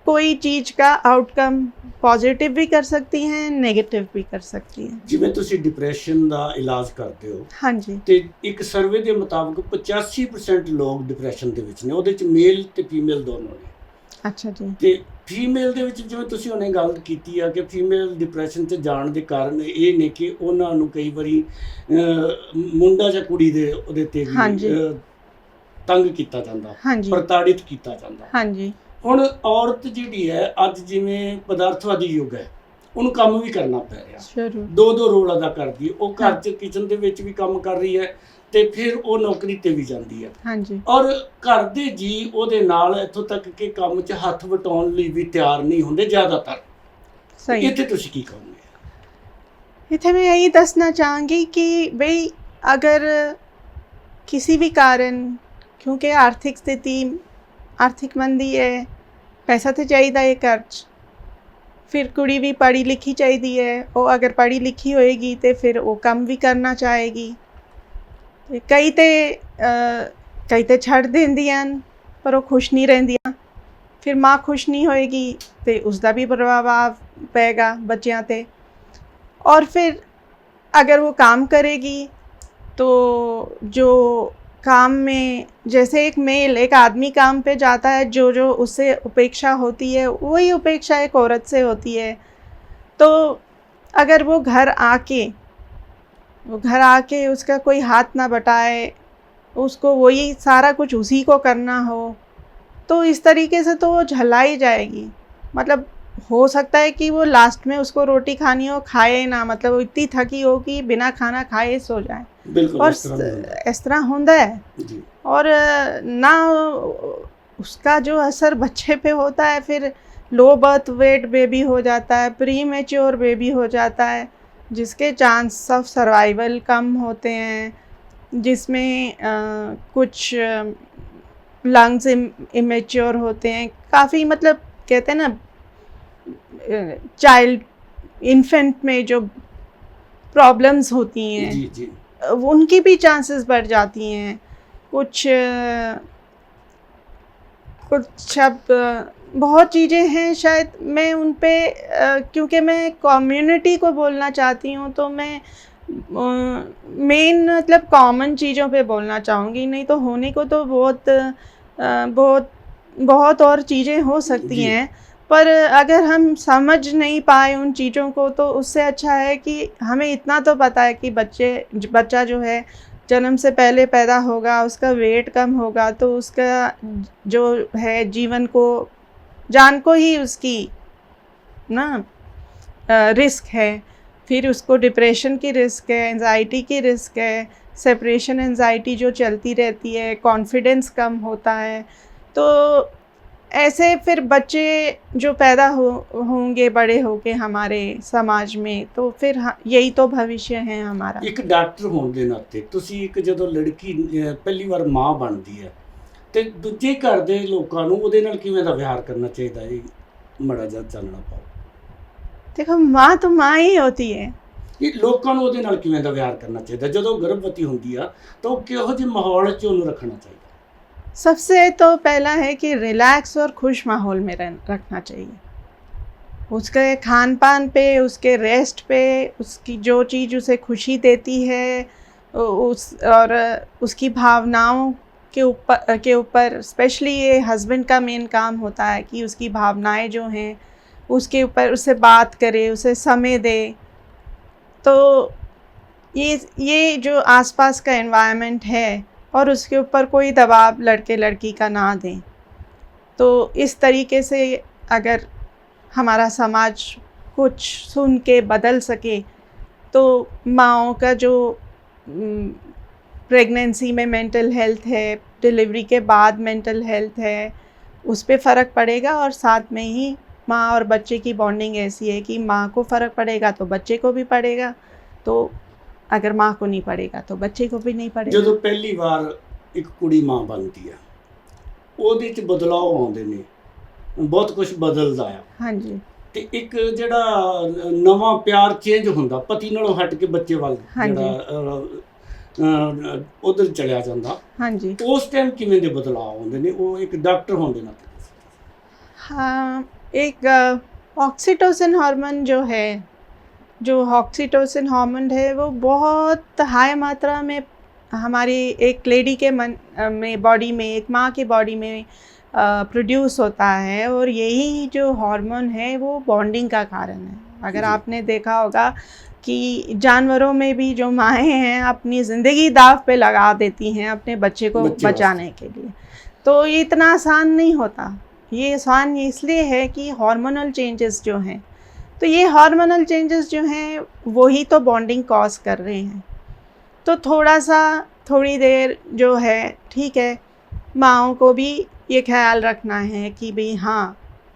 कोई चीज़ का आउटकम पॉजिटिव भी कर सकती हैं, नेगेटिव भी कर सकती हैं। जिवें तुसीं डिप्रेशन का इलाज करते हो, हाँ जी, तो एक सर्वे के मुताबिक 85% लोग डिप्रेशन के विच ने, ਉਹਦੇ ਚ मेल ते फीमेल दोनों ने। अच्छा जी। ਤੇ ਫੀਮੇਲ ਦੇ ਵਿੱਚ ਜਿਵੇਂ ਤੁਸੀਂ ਹੁਣੇ ਗੱਲ ਕੀਤੀ ਆ ਕਿ ਫੀਮੇਲ ਡਿਪਰੈਸ਼ਨ 'ਚ ਜਾਣ ਦੇ ਕਾਰਨ ਇਹ ਨੇ ਕਿ ਉਹਨਾਂ ਨੂੰ ਕਈ ਵਾਰੀ ਮੁੰਡਾ ਜਾਂ ਕੁੜੀ ਦੇ ਉਹਦੇ ਤੇ ਵੀ ਤੰਗ ਕੀਤਾ ਜਾਂਦਾ, ਪ੍ਰਤਾੜਿਤ ਕੀਤਾ ਜਾਂਦਾ। ਹਾਂਜੀ। ਹੁਣ ਔਰਤ ਜਿਹੜੀ ਹੈ ਅੱਜ ਜਿਵੇਂ ਪਦਾਰਥਵਾਦੀ ਯੁੱਗ ਹੈ, ਉਹਨੂੰ ਕੰਮ ਵੀ ਕਰਨਾ ਪੈ ਰਿਹਾ, ਦੋ ਰੋਲ ਅਦਾ ਕਰਦੀ ਹੈ। ਉਹ ਘਰ 'ਚ ਕਿਚਨ ਦੇ ਵਿੱਚ ਵੀ ਕੰਮ ਕਰ ਰਹੀ ਹੈ ਤੇ ਫਿਰ ਉਹ ਨੌਕਰੀ ਤੇ ਵੀ ਜਾਂਦੀ ਹੈ। ਹਾਂਜੀ। ਔਰ ਘਰ ਦੇ ਜੀ ਉਹਦੇ ਨਾਲ ਇੱਥੋਂ ਤੱਕ ਕਿ ਕੰਮ 'ਚ ਹੱਥ ਵਟਾਉਣ ਲਈ ਵੀ ਤਿਆਰ ਨਹੀਂ ਹੁੰਦੇ ਜ਼ਿਆਦਾतर। ਸਹੀ। ਇੱਥੇ ਤੁਸੀਂ ਕੀ ਕਹੋਗੇ? इतने मैं यही दसना चाहूँगी कि भाई अगर किसी भी कारण, क्योंकि आर्थिक स्थिति, आर्थिक मंदी है, पैसा तो चाहिए है खर्च, फिर कुड़ी भी पढ़ी लिखी चाहिए है, और अगर पढ़ी लिखी होएगी तो फिर वो कम भी करना चाहेगी। कई तो छड़ देंदियां पर वो खुश नहीं रहिंदियां। फिर माँ खुश नहीं होएगी तो उसका भी प्रभाव पेगा बच्चों ते। और फिर अगर वो काम करेगी तो जो काम में, जैसे एक आदमी काम पे जाता है, जो उससे उपेक्षा होती है वही उपेक्षा एक औरत से होती है। तो अगर वो घर आके उसका कोई हाथ ना बटाए, उसको वही सारा कुछ उसी को करना हो, तो इस तरीके से तो वो झल्लाई जाएगी। मतलब हो सकता है कि वो लास्ट में उसको रोटी खानी हो, खाए ना, मतलब वो इतनी थकी हो कि बिना खाना खाए सो जाए। और इस तरह होता है। और ना उसका जो असर बच्चे पे होता है, फिर लो बर्थ वेट बेबी हो जाता है, प्री मैच्योर बेबी हो जाता है, जिसके चांस ऑफ सर्वाइवल कम होते हैं, जिसमें कुछ लंग्स इमेच्योर होते हैं, काफ़ी, मतलब कहते हैं ना चाइल्ड इन्फेंट में जो प्रॉब्लम्स होती हैं, जी, जी, उनकी भी चांसेस बढ़ जाती हैं। कुछ अब बहुत चीज़ें हैं, शायद मैं उन पे क्योंकि मैं कम्युनिटी को बोलना चाहती हूँ तो मैं मेन मतलब कॉमन चीज़ों पे बोलना चाहूँगी। नहीं तो होने को तो बहुत और चीज़ें हो सकती हैं, पर अगर हम समझ नहीं पाए उन चीज़ों को तो उससे अच्छा है कि हमें इतना तो पता है कि बच्चा जो है जन्म से पहले पैदा होगा, उसका वेट कम होगा, तो उसका जो है जीवन को, जान को ही उसकी ना रिस्क है। फिर उसको डिप्रेशन की रिस्क है, एंजाइटी की रिस्क है, सेपरेशन एंजाइटी जो चलती रहती है, कॉन्फिडेंस कम होता है। तो ऐसे फिर बच्चे जो पैदा होंगे बड़े होके हमारे समाज में, तो फिर यही तो भविष्य है हमारा। ਇੱਕ ਡਾਕਟਰ ਹੋਣ ਦੇ ਨਾਤੇ ਤੁਸੀਂ ਇੱਕ ਜਦੋਂ ਲੜਕੀ ਪਹਿਲੀ ਵਾਰ ਮਾਂ ਬਣਦੀ ਹੈ ਤੇ ਦੂਜੇ ਘਰ ਦੇ ਲੋਕਾਂ ਨੂੰ ਉਹਦੇ ਨਾਲ ਕਿਵੇਂ ਦਾ ਵਿਹਾਰ ਕਰਨਾ ਚਾਹੀਦਾ ਜੀ, ਮਾੜਾ ਜਿਹਾ ਚਾਨਣਾ ਪਾਓ। देखो माँ तो माँ ही होती है। ਇਹ ਲੋਕਾਂ ਨੂੰ ਉਹਦੇ ਨਾਲ ਕਿਵੇਂ ਦਾ ਵਿਹਾਰ ਕਰਨਾ ਚਾਹੀਦਾ ਜਦੋਂ ਗਰਭਵਤੀ ਹੁੰਦੀ ਆ, ਤਾਂ ਉਹ ਕਿਹੋ ਜਿਹੇ ਮਾਹੌਲ 'ਚ ਉਹਨੂੰ ਰੱਖਣਾ ਚਾਹੀਦਾ? सबसे तो पहला है कि रिलैक्स और खुश माहौल में रखना चाहिए। उसके खान पान पे, उसके रेस्ट पे, उसकी जो चीज़ उसे खुशी देती है और उसकी भावनाओं के ऊपर स्पेशली ये हस्बैंड का मेन काम होता है कि उसकी भावनाएं जो हैं उसके ऊपर उससे बात करे, उसे समय दे। तो ये जो आसपास का एनवायरनमेंट है और उसके ऊपर कोई दबाव लड़के लड़की का ना दें, तो इस तरीके से अगर हमारा समाज कुछ सुन के बदल सके तो माँओं का जो प्रेगनेंसी में मेंटल हेल्थ है, डिलीवरी के बाद मेंटल हेल्थ है, उस पे फ़र्क पड़ेगा। और साथ में ही माँ और बच्चे की बॉन्डिंग ऐसी है कि माँ को फ़र्क पड़ेगा तो बच्चे को भी पड़ेगा, तो अगर माँ को नहीं पड़ेगा तो बच्चे को भी नहीं पड़ेगा। ਜਦੋਂ ਪਹਿਲੀ ਵਾਰ ਇੱਕ ਕੁੜੀ ਮਾਂ ਬਣਦੀ ਆ, ਉਹਦੇ 'ਚ ਬਦਲਾਅ ਆਉਂਦੇ ਨੇ, ਬਹੁਤ ਕੁਝ ਬਦਲਦਾ ਆ। ਹਾਂਜੀ। ਤੇ ਇੱਕ ਜਿਹੜਾ ਨਵਾਂ ਪਿਆਰ ਚੇਂਜ ਹੁੰਦਾ, ਪਤੀ ਨਾਲੋਂ ਹਟ ਕੇ ਬੱਚੇ ਵੱਲ ਜਿਹੜਾ ਉਧਰ ਚਲਿਆ ਜਾਂਦਾ। ਹਾਂਜੀ। ਉਸ ਟਾਈਮ ਕਿਵੇਂ ਦੇ ਬਦਲਾਅ ਆਉਂਦੇ ਨੇ, ਉਹ ਇੱਕ ਡਾਕਟਰ ਹੋਣ ਦੇ ਨਾਤੇ? हाँ, एक ऑक्सीटोसिन हार्मोन जो ऑक्सीटोसिन हार्मोन है वो बहुत हाई मात्रा में हमारी एक लेडी के मन में, बॉडी में, एक माँ की बॉडी में प्रोड्यूस होता है। और यही जो हार्मोन है वो बॉन्डिंग का कारण है। अगर आपने देखा होगा कि जानवरों में भी जो माएँ हैं अपनी ज़िंदगी दाव पे लगा देती हैं अपने बच्चे को बचाने के लिए। तो ये इतना आसान नहीं होता। ये आसान इसलिए है कि हार्मोनल चेंजेस जो हैं, तो ये हार्मोनल चेंजेस जो हैं वही तो बॉन्डिंग कॉज कर रहे हैं। तो थोड़ी देर जो है, ठीक है, माँओं को भी ये ख्याल रखना है कि भाई हाँ,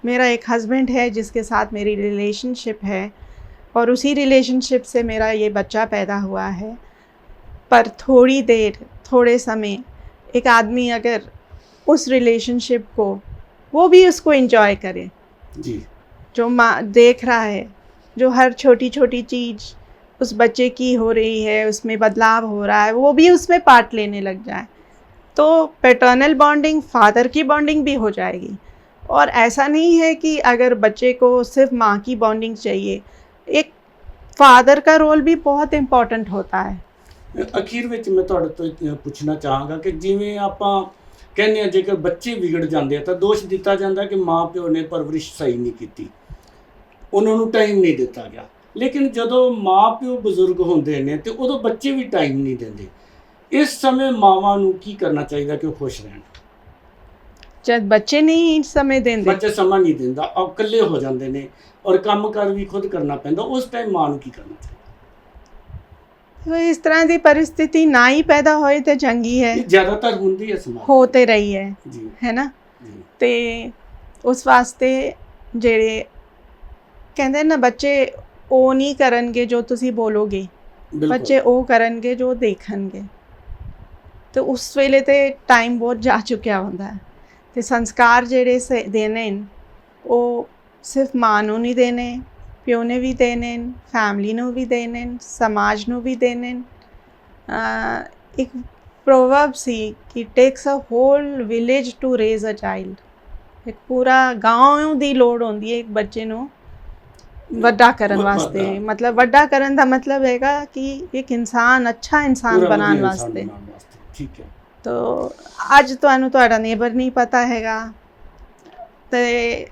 मेरा एक हस्बैंड है जिसके साथ मेरी रिलेशनशिप है और उसी रिलेशनशिप से मेरा ये बच्चा पैदा हुआ है। पर थोड़ी देर, थोड़े समय एक आदमी अगर उस रिलेशनशिप को, वो भी उसको एंजॉय करे जी, जो माँ देख रहा है, जो हर छोटी छोटी चीज़ उस बच्चे की हो रही है, उसमें बदलाव हो रहा है, वो भी उसमें पार्ट लेने लग जाए, तो पैटर्नल बॉन्डिंग, फादर की बॉन्डिंग भी हो जाएगी। और ऐसा नहीं है कि अगर बच्चे को सिर्फ माँ की बॉन्डिंग चाहिए, एक फादर का रोल भी बहुत इम्पॉर्टेंट होता है। ਅਖੀਰ ਵਿੱਚ ਮੈਂ ਤੁਹਾਡੇ ਤੋਂ ਪੁੱਛਣਾ ਚਾਹਾਂਗਾ ਕਿ ਜਿਵੇਂ ਆਪਾਂ ਕਹਿੰਦੇ ਹਾਂ ਜੇਕਰ ਬੱਚੇ ਵਿਗੜ ਜਾਂਦੇ ਆ ਤਾਂ ਦੋਸ਼ ਦਿੱਤਾ ਜਾਂਦਾ ਕਿ ਮਾਂ ਪਿਓ ਨੇ ਪਰਵਰਿਸ਼ ਸਹੀ ਨਹੀਂ ਕੀਤੀ, ਉਹਨਾਂ ਨੂੰ ਟਾਈਮ ਨਹੀਂ ਦਿੱਤਾ ਗਿਆ। ਲੇਕਿਨ ਜਦੋਂ ਮਾਂ ਪਿਓ ਬਜ਼ੁਰਗ ਹੁੰਦੇ ਨੇ ਤੇ ਉਦੋਂ ਬੱਚੇ ਵੀ ਟਾਈਮ ਨਹੀਂ ਦਿੰਦੇ। ਇਸ ਸਮੇਂ ਮਾਵਾਂ ਨੂੰ ਕੀ ਕਰਨਾ ਚਾਹੀਦਾ ਕਿ ਉਹ ਖੁਸ਼ ਰਹਿਣ? जब बच्चे नहीं समय देंगे, ਬੱਚੇ ਸਮਾਂ ਨਹੀਂ ਦਿੰਦਾ, ਉਹ ਇਕੱਲੇ ਹੋ ਜਾਂਦੇ ਨੇ ਔਰ ਕੰਮ ਕਾਰ ਵੀ ਖੁਦ ਕਰਨਾ ਪੈਂਦਾ, ਉਸ ਟਾਈਮ ਮਾਂ ਨੂੰ ਕੀ ਕਰਨਾ ਚਾਹੀਦਾ? तो इस तरह की परिस्थिति ना ही पैदा होए तो चंगी है, ज़्यादातर ਹੁੰਦੀ ਹੈ ਸਮਾਜ होते रही है ਜੀ है ना। ਜੀ ਤੇ ਉਸ ਵਾਸਤੇ ਜਿਹੜੇ ਕਹਿੰਦੇ ਨਾ, ਬੱਚੇ ਉਹ ਨਹੀਂ ਕਰਨਗੇ ਜੋ ਤੁਸੀਂ ਬੋਲੋਗੇ, ਬਿਲਕੁਲ ਬੱਚੇ ਉਹ ਕਰਨਗੇ ਜੋ ਦੇਖਣਗੇ। ਤੇ ਉਸ ਵੇਲੇ ਤੇ ਟਾਈਮ ਬਹੁਤ ਜਾ ਚੁੱਕਿਆ ਹੁੰਦਾ ਹੈ। ਤੇ ਸੰਸਕਾਰ ਜਿਹੜੇ ਦੇਣੇ ਨੇ ਉਹ ਸਿਰਫ ਮਾਂ ਨੂੰ ਨਹੀਂ ਦੇਣੇ, ਪਿਓ ਨੇ ਵੀ ਦੇਣੇ, ਫੈਮਲੀ ਨੂੰ ਵੀ ਦੇਣੇ, ਸਮਾਜ ਨੂੰ ਵੀ ਦੇਣੇ। ਇੱਕ ਪ੍ਰੋਵਰਬ ਸੀ ਕਿ takes a whole village to raise a child. ਇੱਕ ਪੂਰਾ ਗਾਂਵ ਦੀ ਲੋੜ ਹੁੰਦੀ ਹੈ ਇੱਕ ਬੱਚੇ ਨੂੰ ਵੱਡਾ ਕਰਨ ਵਾਸਤੇ। ਮਤਲਬ ਵੱਡਾ ਕਰਨ ਦਾ ਮਤਲਬ ਹੈਗਾ ਕਿ ਇੱਕ ਇਨਸਾਨ, ਅੱਛਾ ਇਨਸਾਨ ਬਣਾਉਣ ਵਾਸਤੇ। ਠੀਕ ਹੈ। ਤੋ ਅੱਜ ਤੁਹਾਨੂੰ ਤੁਹਾਡਾ ਨੇਬਰ ਨਹੀਂ ਪਤਾ ਹੈਗਾ ਤੇ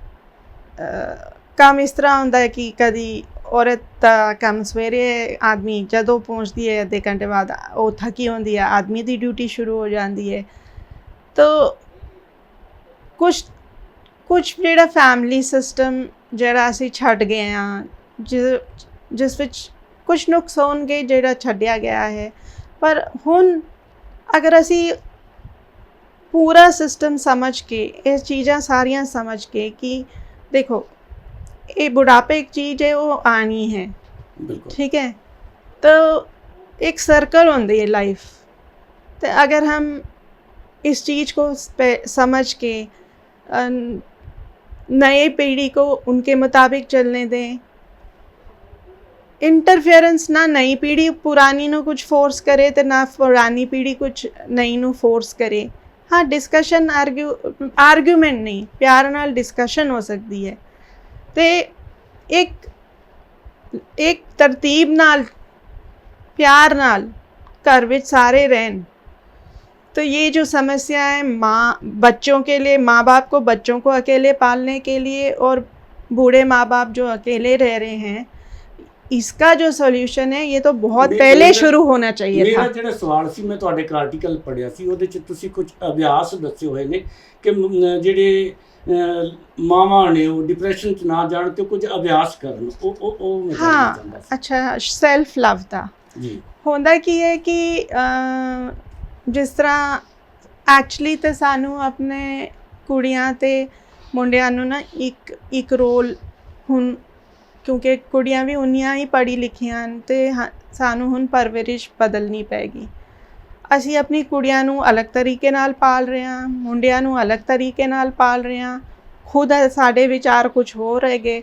ਕੰਮ ਇਸ ਤਰ੍ਹਾਂ ਹੁੰਦਾ ਹੈ ਕਿ ਕਦੀ ਔਰਤ ਦਾ ਕੰਮ ਸਵੇਰੇ, ਆਦਮੀ ਜਦੋਂ ਪਹੁੰਚਦੀ ਹੈ ਅੱਧੇ ਘੰਟੇ ਬਾਅਦ ਉਹ ਥੱਕੀ ਹੁੰਦੀ ਹੈ, ਆਦਮੀ ਦੀ ਡਿਊਟੀ ਸ਼ੁਰੂ ਹੋ ਜਾਂਦੀ ਹੈ। ਤੋ ਕੁਛ ਜਿਹੜਾ ਫੈਮਿਲੀ ਸਿਸਟਮ ਜਿਹੜਾ ਅਸੀਂ ਛੱਡ ਗਏ ਹਾਂ, ਜਿਸ ਵਿੱਚ ਕੁਛ ਨੁਕਸ ਹੋਣਗੇ ਜਿਹੜਾ ਛੱਡਿਆ ਗਿਆ ਹੈ। ਪਰ ਹੁਣ ਅਗਰ ਅਸੀਂ पूरा सिस्टम समझ के, ये चीज़ां सारियां समझ के कि देखो ये बुढ़ापे एक चीज़ है, वो आनी है, बिल्कुल ठीक है। तो एक सर्कल होती है लाइफ, तो अगर हम इस चीज़ को समझ के नए पीढ़ी को उनके मुताबिक चलने दें, इंटरफेरेंस ना नई पीढ़ी पुरानी ਨੂੰ कुछ फोर्स करे तो ना पुरानी पीढ़ी कुछ नई ਨੂੰ फोर्स करे। हाँ डिस्कशन आर्ग्यूमेंट नहीं, प्यार नाल डिस्कशन हो सकती है, तो एक तरतीब नाल प्यार नाल घर विच सारे रहन। तो ये जो समस्या है बच्चों के लिए, माँ बाप को बच्चों को अकेले पालने के लिए, और बूढ़े माँ बाप जो अकेले रह रहे हैं, इसका जो सॉल्यूशन है ये तो बहुत पहले शुरू होना चाहिए था। मेरा ਜਿਹੜਾ ਸਵਾਲ ਸੀ, ਮੈਂ ਤੁਹਾਡੇ ਇੱਕ ਆਰਟੀਕਲ ਪੜ੍ਹਿਆ ਸੀ, ਉਹਦੇ 'ਚ ਤੁਸੀਂ ਕੁਝ ਅਭਿਆਸ ਦੱਸੇ ਹੋਏ ਨੇ ਕਿ ਜਿਹੜੇ ਮਾਵਾਂ ਨੇ ਉਹ ਡਿਪਰੈਸ਼ਨ 'ਚ ਨਾ ਜਾਣ ਤੇ ਕੁਝ ਅਭਿਆਸ ਕਰਨ, ਉਹ ਮੈਂ ਜਾਣਨਾ ਚਾਹੁੰਦਾ ਸੀ। ਅੱਛਾ, ਸੈਲਫ ਲਵ ਦਾ ਜੀ ਹੁੰਦਾ ਕੀ ਹੈ ਕਿ ਜਿਸ ਤਰ੍ਹਾਂ ਐਕਚੁਅਲੀ ਤੇ ਸਾਨੂੰ ਆਪਣੇ ਕੁੜੀਆਂ ਤੇ ਮੁੰਡਿਆਂ ਨੂੰ ਨਾ ਇੱਕ ਰੋਲ ਹੁਣ, ਕਿਉਂਕਿ ਕੁੜੀਆਂ ਵੀ ਉਨੀਆਂ ਹੀ ਪੜ੍ਹੀ ਲਿਖੀਆਂ ਹਨ ਤੇ ਸਾਨੂੰ ਹੁਣ ਪਰਵਰਿਸ਼ ਬਦਲਣੀ ਪੈਗੀ। ਅਸੀਂ ਆਪਣੀ ਕੁੜੀਆਂ ਨੂੰ ਅਲੱਗ ਤਰੀਕੇ ਨਾਲ ਪਾਲ ਰਹੇ ਹਾਂ, ਮੁੰਡਿਆਂ ਨੂੰ ਅਲੱਗ ਤਰੀਕੇ ਨਾਲ ਪਾਲ ਰਹੇ ਹਾਂ। खुद साढ़े विचार कुछ हो रहेंगे,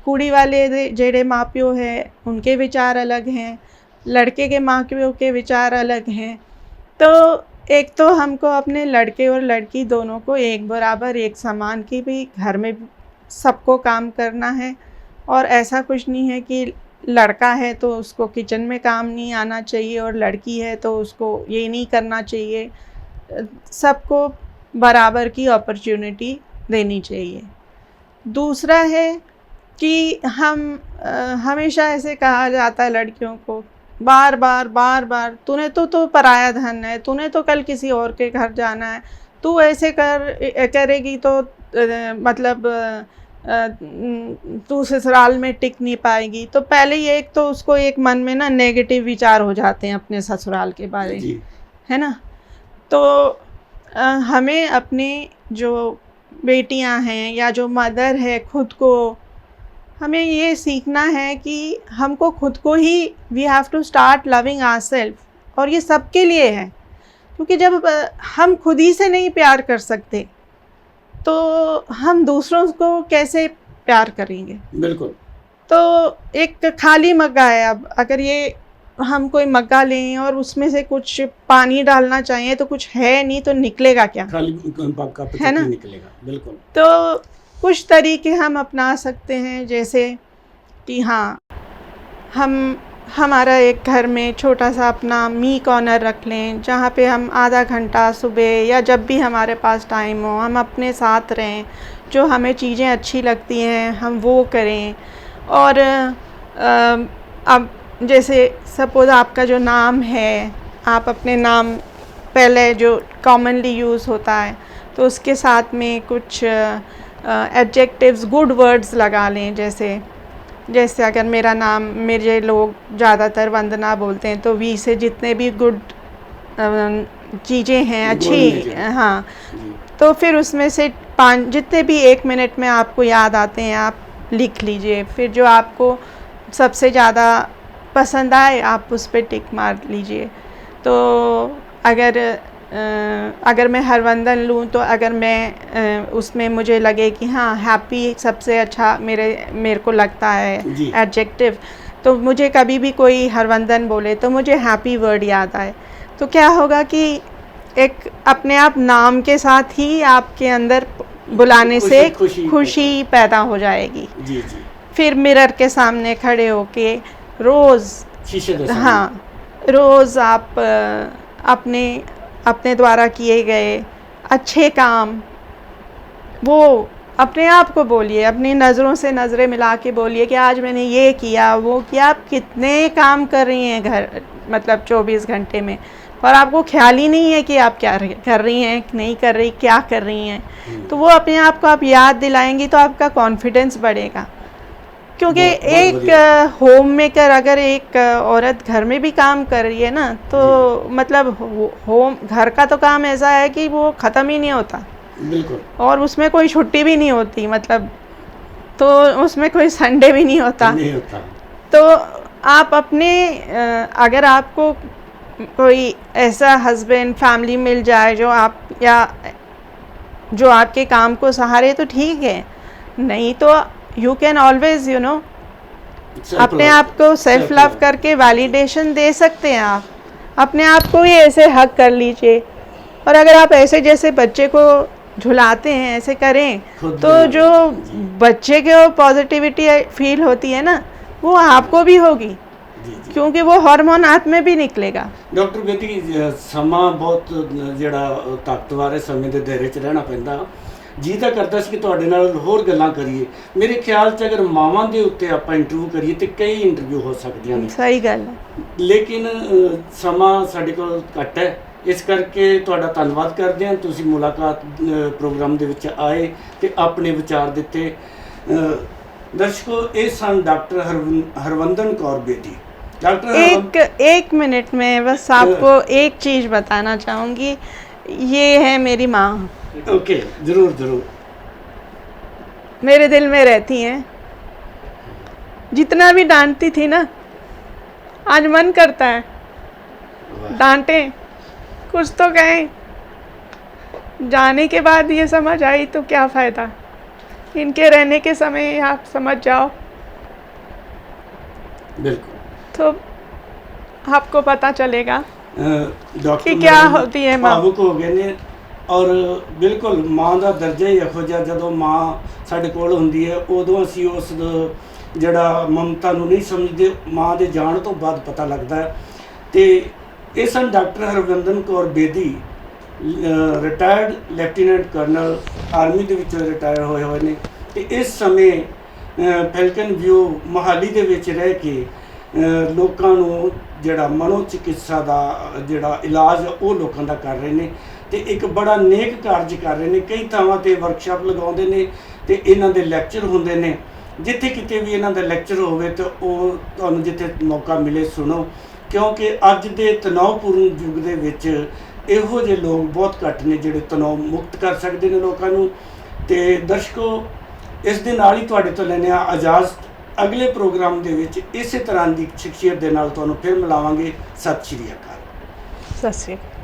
कुड़ी वाले जेड़े माँ प्यो है उनके विचार अलग हैं, लड़के के माँ प्यो के विचार अलग हैं। तो एक तो हमको अपने लड़के और लड़की दोनों को एक बराबर एक समान की भी घर में सबको काम करना है। और ऐसा कुछ नहीं है कि लड़का है तो उसको किचन में काम नहीं आना चाहिए और लड़की है तो उसको ये नहीं करना चाहिए। सबको बराबर की अपॉर्चुनिटी देनी चाहिए। दूसरा है कि हम हमेशा ऐसे कहा जाता है लड़कियों को बार बार तूने तो पराया धन है, तूने तो कल किसी और के घर जाना है, तू ऐसे करेगी तो मतलब तू ससुराल में टिक नहीं पाएगी। तो पहले ही एक तो उसको एक मन में ना नेगेटिव विचार हो जाते हैं अपने ससुराल के बारे में, है ना। तो हमें अपने जो बेटियां हैं या जो मदर है, खुद को हमें ये सीखना है कि हमको खुद को ही we have to start loving ourselves, और ये सबके लिए है। क्योंकि जब हम खुद ही से नहीं प्यार कर सकते तो हम दूसरों को कैसे प्यार करेंगे। बिल्कुल। तो एक खाली मग्गा है, अब अगर ये हम कोई मग्गा लें और उसमें से कुछ पानी डालना चाहिए तो कुछ है नहीं, तो निकलेगा क्या, खाली कप है ना, निकलेगा। बिल्कुल। तो कुछ तरीके हम अपना सकते हैं, जैसे कि हाँ हम हमारा एक घर में छोटा सा अपना मी कॉर्नर रख लें, जहाँ पे हम आधा घंटा सुबह या जब भी हमारे पास टाइम हो हम अपने साथ रहें, जो हमें चीज़ें अच्छी लगती हैं हम वो करें। और अब जैसे सपोज़ आपका जो नाम है, आप अपने नाम पहले जो कॉमनली यूज़ होता है तो उसके साथ में कुछ एडजेक्टिव्स, गुड वर्ड्स लगा लें। जैसे अगर मेरा नाम, मेरे लोग ज़्यादातर वंदना बोलते हैं, तो वी से जितने भी गुड चीज़ें हैं अच्छी, हाँ, तो फिर उसमें से 5 जितने भी 1 मिनट में आपको याद आते हैं आप लिख लीजिए। फिर जो आपको सबसे ज़्यादा पसंद आए आप उस पर टिक मार लीजिए। तो अगर मैं हरवंदन लूँ तो अगर मैं उसमें मुझे लगे कि हाँ हैप्पी सबसे अच्छा मेरे को लगता है एडजेक्टिव, तो मुझे कभी भी कोई हरवंदन बोले तो मुझे हैप्पी वर्ड याद आए। तो क्या होगा कि एक अपने आप नाम के साथ ही आपके अंदर बुलाने से खुशी पैदा हो जाएगी। जी जी। फिर मिरर के सामने खड़े होके रोज़, हाँ, रोज़ आप अपने द्वारा किए गए अच्छे काम वो अपने आप को बोलिए, अपनी नज़रों से नज़रें मिला के बोलिए कि आज मैंने ये किया वो किया। आप कितने काम कर रही हैं घर, मतलब 24 घंटे में, और आपको ख्याल ही नहीं है कि आप क्या कर रही हैं, नहीं कर रही, क्या कर रही हैं। तो वो अपने आप को आप याद दिलाएंगी तो आपका कॉन्फिडेंस बढ़ेगा। क्योंकि बहुत- बहुत एक बढ़िया। होम मेकर अगर एक औरत घर में भी काम कर रही है ना, तो मतलब होम घर का तो काम ऐसा है कि वो ख़त्म ही नहीं होता, बिल्कुल और उसमें कोई छुट्टी भी नहीं होती, मतलब तो उसमें कोई संडे भी नहीं होता। नहीं होता। तो आप अपने अगर आपको कोई ऐसा हस्बैंड फैमिली मिल जाए जो आप या जो आपके काम को सहारे तो ठीक है, नहीं तो यू कैन ऑलवेज अपने आप को सेल्फ लव करके वैलिडेशन दे सकते हैं। आप अपने आप को ही ऐसे हक कर लीजिए, और अगर आप ऐसे जैसे बच्चे को झुलाते हैं ऐसे करें खुद तो में- जो जी। बच्चे को पॉजिटिविटी फील होती है ना, वो आपको भी होगी, जी जी क्योंकि वो हार्मोन आप में भी निकलेगा। ਡਾਕਟਰ ਬੇਦੀ ਸਮਾਂ ਬਹੁਤ ਜਿਹੜਾ ਤਾਕਤਵਰ ਹੈ, ਸਮੇਂ ਦੇ ਦਾਇਰੇ 'ਚ ਰਹਿਣਾ ਪੈਂਦਾ। ਜੀ ਤਾਂ ਕਰਦਾ ਸੀ ਕਿ ਤੁਹਾਡੇ ਨਾਲ ਹੋਰ ਗੱਲਾਂ ਕਰੀਏ। ਮੇਰੇ ਖਿਆਲ 'ਚ ਅਗਰ ਮਾਵਾਂ ਦੇ ਉੱਤੇ ਆਪਾਂ ਇੰਟਰਵਿਊ ਕਰੀਏ ਤੇ ਕਈ ਇੰਟਰਵਿਊ ਹੋ ਸਕਦੀਆਂ ਨੇ, ਸਹੀ ਗੱਲ ਹੈ। ਲੇਕਿਨ ਸਮਾਂ ਸਾਡੇ ਕੋਲ ਘੱਟ ਹੈ। ਇਸ ਕਰਕੇ ਤੁਹਾਡਾ ਧੰਨਵਾਦ ਕਰਦੇ ਹਾਂ, ਤੁਸੀਂ ਮੁਲਾਕਾਤ ਪ੍ਰੋਗਰਾਮ ਦੇ ਵਿੱਚ ਆਏ ਤੇ ਆਪਣੇ ਵਿਚਾਰ ਦਿੱਤੇ। ਦਰਸ਼ਕੋ, ਇਹ ਸਨ ਡਾਕਟਰ ਹਰਵੰਦਨ ਕੌਰ ਬੇਦੀ। डॉक्टर एक मिनट में बस आपको एक चीज़ बताना चाहूँगी, ये है मेरी माँ, ओके, ज़रूर ज़रूर, मेरे दिल में रहती हैं। जितना भी डांटती थी ना, आज मन करता है डांटे, कुछ तो कहें। जाने के बाद ये समझ आई तो क्या फ़ायदा, इनके रहने के समय आप समझ जाओ बिल्कुल। तो आपको पता चलेगा ਡਾਕਟਰ ਕਿ ਕਿਆ ਹੋਤੀ ਹੈ ਮਾਂ। ਭਾਵੁਕ ਹੋ ਗਏ ਨੇ, ਔਰ ਬਿਲਕੁਲ ਮਾਂ ਦਾ ਦਰਜਾ ਹੀ ਇਹੋ ਜਿਹਾ, ਜਦੋਂ ਮਾਂ ਸਾਡੇ ਕੋਲ ਹੁੰਦੀ ਹੈ ਉਦੋਂ ਅਸੀਂ ਉਸ ਜਿਹੜਾ ਮਮਤਾ ਨੂੰ ਨਹੀਂ ਸਮਝਦੇ, ਮਾਂ ਦੇ ਜਾਣ ਤੋਂ ਬਾਅਦ ਪਤਾ ਲੱਗਦਾ ਹੈ। ਤੇ ਇਹ ਸਨ doctor Harvandan Kaur Bedi, retired lieutenant colonel, army ਦੇ ਵਿੱਚੋਂ ਰਿਟਾਇਰ ਹੋਏ ਨੇ, ਤੇ ਇਸ ਸਮੇਂ ਫੈਲਕਨ ਵਿਊ ਮੋਹਾਲੀ ਦੇ ਵਿੱਚ ਰਹਿ ਕੇ ਲੋਕਾਂ ਨੂੰ ਜਿਹੜਾ ਮਨੋਚਿਕਿਤਸਾ ਦਾ ਜਿਹੜਾ ਇਲਾਜ ਉਹ ਲੋਕਾਂ ਦਾ ਕਰ ਰਹੇ ਨੇ, ਤੇ ਇੱਕ ਬੜਾ ਨੇਕ ਕਾਰਜ ਕਰ ਰਹੇ ਨੇ। ਕਈ ਥਾਵਾਂ 'ਤੇ ਵਰਕਸ਼ਾਪ ਲਗਾਉਂਦੇ ਨੇ ਤੇ ਇਹਨਾਂ ਦੇ ਲੈਕਚਰ ਹੁੰਦੇ ਨੇ। ਜਿੱਥੇ ਕਿਤੇ ਵੀ ਇਹਨਾਂ ਦਾ ਲੈਕਚਰ ਹੋਵੇ ਤਾਂ ਉਹ ਤੁਹਾਨੂੰ ਜਿੱਥੇ ਮੌਕਾ ਮਿਲੇ ਸੁਣੋ, ਕਿਉਂਕਿ ਅੱਜ ਦੇ ਤਣਾਅਪੂਰਨ ਯੁੱਗ ਦੇ ਵਿੱਚ ਇਹੋ ਜਿਹੇ ਲੋਕ ਬਹੁਤ ਘੱਟ ਨੇ ਜਿਹੜੇ ਤਣਾਅ ਮੁਕਤ ਕਰ ਸਕਦੇ ਨੇ ਲੋਕਾਂ ਨੂੰ। ਤੇ ਦਰਸ਼ਕੋ, ਇਸ ਦੇ ਨਾਲ ਹੀ ਤੁਹਾਡੇ ਤੋਂ ਲੈਂਦੇ ਹਾਂ ਇਜਾਜ਼ਤ। ਅਗਲੇ ਪ੍ਰੋਗਰਾਮ ਦੇ ਵਿੱਚ ਇਸੇ ਤਰ੍ਹਾਂ ਦੀ ਸ਼ਖਸੀਅਤ ਦੇ ਨਾਲ ਤੁਹਾਨੂੰ ਫਿਰ ਮਿਲਾਵਾਂਗੇ। ਸਤਿ ਸ਼੍ਰੀ ਅਕਾਲ। सत श्री अकाल।